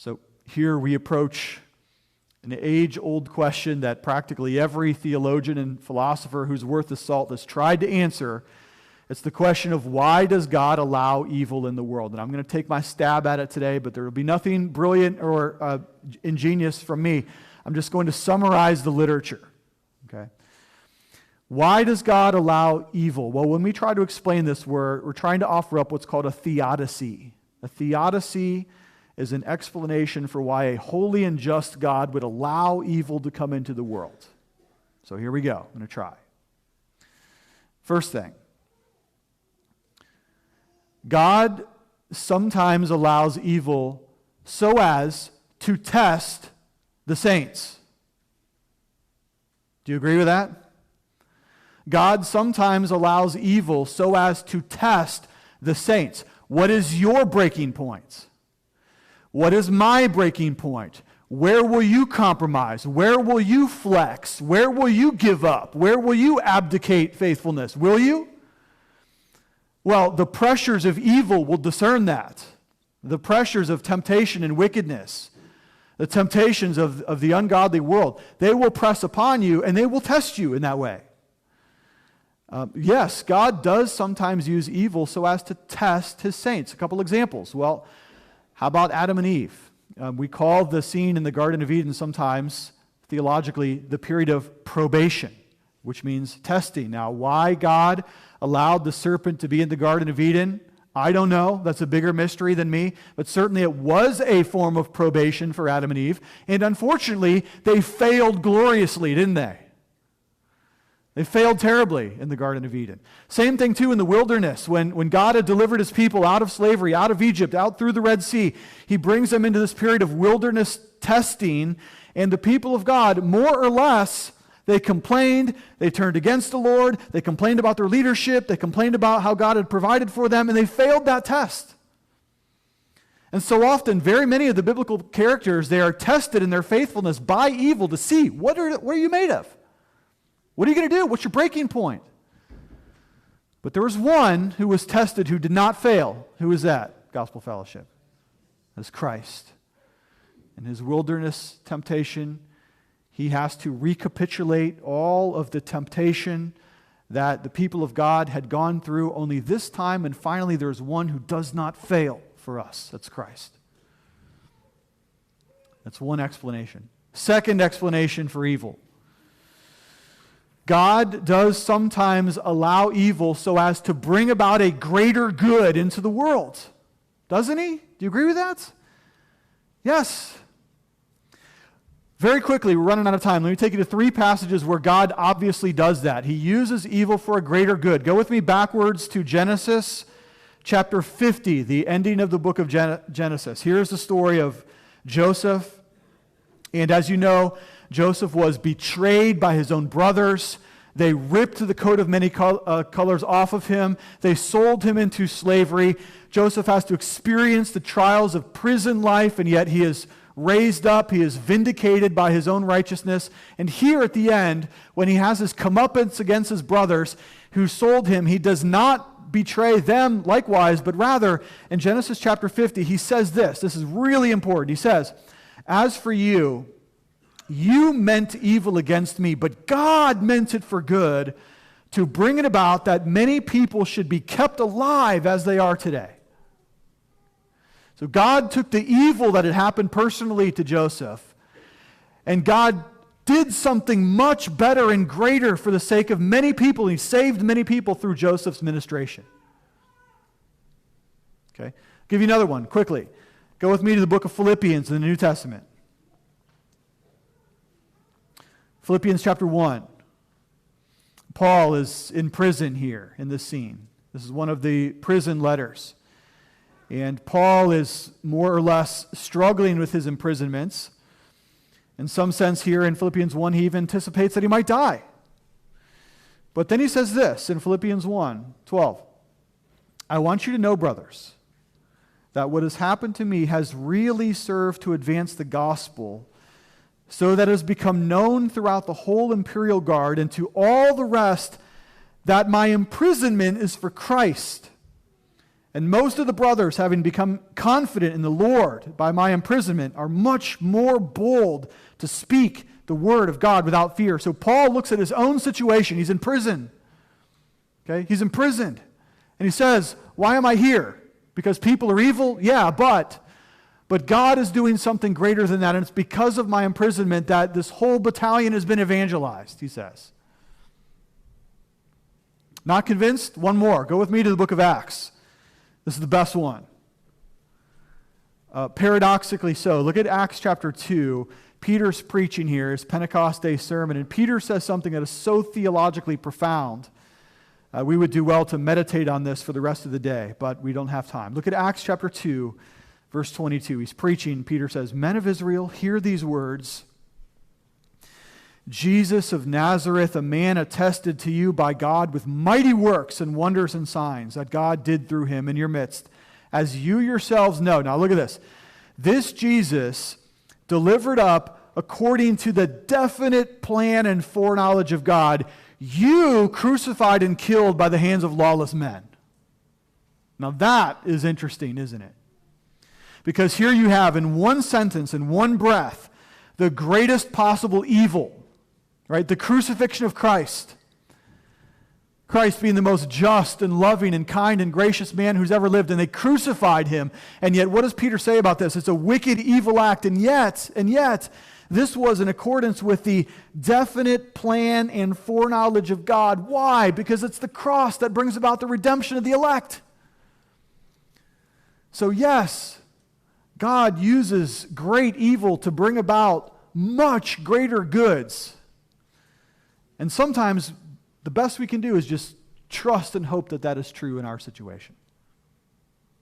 So here we approach an age-old question that practically every theologian and philosopher who's worth the salt has tried to answer. It's the question of why does God allow evil in the world? And I'm going to take my stab at it today, but there will be nothing brilliant or ingenious from me. I'm just going to summarize the literature. Okay? Why does God allow evil? Well, when we try to explain this, we're trying to offer up what's called a theodicy. A theodicy is an explanation for why a holy and just God would allow evil to come into the world. So here we go. I'm going to try. First thing, God sometimes allows evil so as to test the saints. Do you agree with that? God sometimes allows evil so as to test the saints. What is your breaking point? What is my breaking point? Where will you compromise? Where will you flex? Where will you give up? Where will you abdicate faithfulness? Will you? Well, the pressures of evil will discern that. The pressures of temptation and wickedness, the temptations of the ungodly world, they will press upon you and they will test you in that way. Yes, God does sometimes use evil so as to test his saints. A couple examples. Well, how about Adam and Eve? We call the scene in the Garden of Eden sometimes, theologically, the period of probation, which means testing. Now, why God allowed the serpent to be in the Garden of Eden, I don't know. That's a bigger mystery than me. But certainly it was a form of probation for Adam and Eve. And unfortunately, they failed gloriously, didn't they? They failed terribly in the Garden of Eden. Same thing, too, in the wilderness. When God had delivered his people out of slavery, out of Egypt, out through the Red Sea, he brings them into this period of wilderness testing. And the people of God, more or less, they complained, they turned against the Lord, they complained about their leadership, they complained about how God had provided for them, and they failed that test. And so often, very many of the biblical characters, they are tested in their faithfulness by evil to see, what are you made of? What are you going to do? What's your breaking point? But there was one who was tested who did not fail. Who is that? Gospel Fellowship. That's Christ. In his wilderness temptation, he has to recapitulate all of the temptation that the people of God had gone through only this time, and finally there's one who does not fail for us. That's Christ. That's one explanation. Second explanation for evil. God does sometimes allow evil so as to bring about a greater good into the world. Doesn't he? Do you agree with that? Yes. Very quickly, we're running out of time. Let me take you to 3 passages where God obviously does that. He uses evil for a greater good. Go with me backwards to Genesis chapter 50, the ending of the book of Genesis. Here's the story of Joseph. And as you know, Joseph was betrayed by his own brothers. They ripped the coat of many colors off of him. They sold him into slavery. Joseph has to experience the trials of prison life, and yet he is raised up. He is vindicated by his own righteousness. And here at the end, when he has his comeuppance against his brothers who sold him, he does not betray them likewise, but rather, in Genesis chapter 50, he says this. This is really important. He says, "As for you, you meant evil against me, but God meant it for good, to bring it about that many people should be kept alive as they are today." So God took the evil that had happened personally to Joseph, and God did something much better and greater for the sake of many people. He saved many people through Joseph's ministration. Okay, I'll give you another one quickly. Go with me to the book of Philippians in the New Testament. Philippians chapter 1. Paul is in prison here in this scene. This is one of the prison letters. And Paul is more or less struggling with his imprisonments. In some sense here in Philippians 1, he even anticipates that he might die. But then he says this in Philippians 1:12. "I want you to know, brothers, that what has happened to me has really served to advance the gospel, so that it has become known throughout the whole imperial guard and to all the rest that my imprisonment is for Christ. And most of the brothers, having become confident in the Lord by my imprisonment, are much more bold to speak the word of God without fear. So Paul looks at his own situation. He's in prison. Okay? He's imprisoned. And he says, why am I here? Because people are evil? Yeah, but God is doing something greater than that, and it's because of my imprisonment that this whole battalion has been evangelized, he says. Not convinced? One more. Go with me to the book of Acts. This is the best one. Paradoxically so. Look at Acts chapter 2. Peter's preaching here, his Pentecost Day sermon, and Peter says something that is so theologically profound. We would do well to meditate on this for the rest of the day, but we don't have time. Look at Acts chapter 2, verse 22. He's preaching. Peter says, Men of Israel, hear these words. Jesus of Nazareth, a man attested to you by God with mighty works and wonders and signs that God did through him in your midst, as you yourselves know. Now look at this. This Jesus delivered up according to the definite plan and foreknowledge of God, you crucified and killed by the hands of lawless men. Now that is interesting, isn't it? Because here you have in one sentence, in one breath, the greatest possible evil. Right? The crucifixion of Christ. Christ being the most just and loving and kind and gracious man who's ever lived, and they crucified him. And yet, what does Peter say about this? It's a wicked, evil act, and yet, this was in accordance with the definite plan and foreknowledge of God. Why? Because it's the cross that brings about the redemption of the elect. So yes, God uses great evil to bring about much greater goods. And sometimes the best we can do is just trust and hope that that is true in our situation.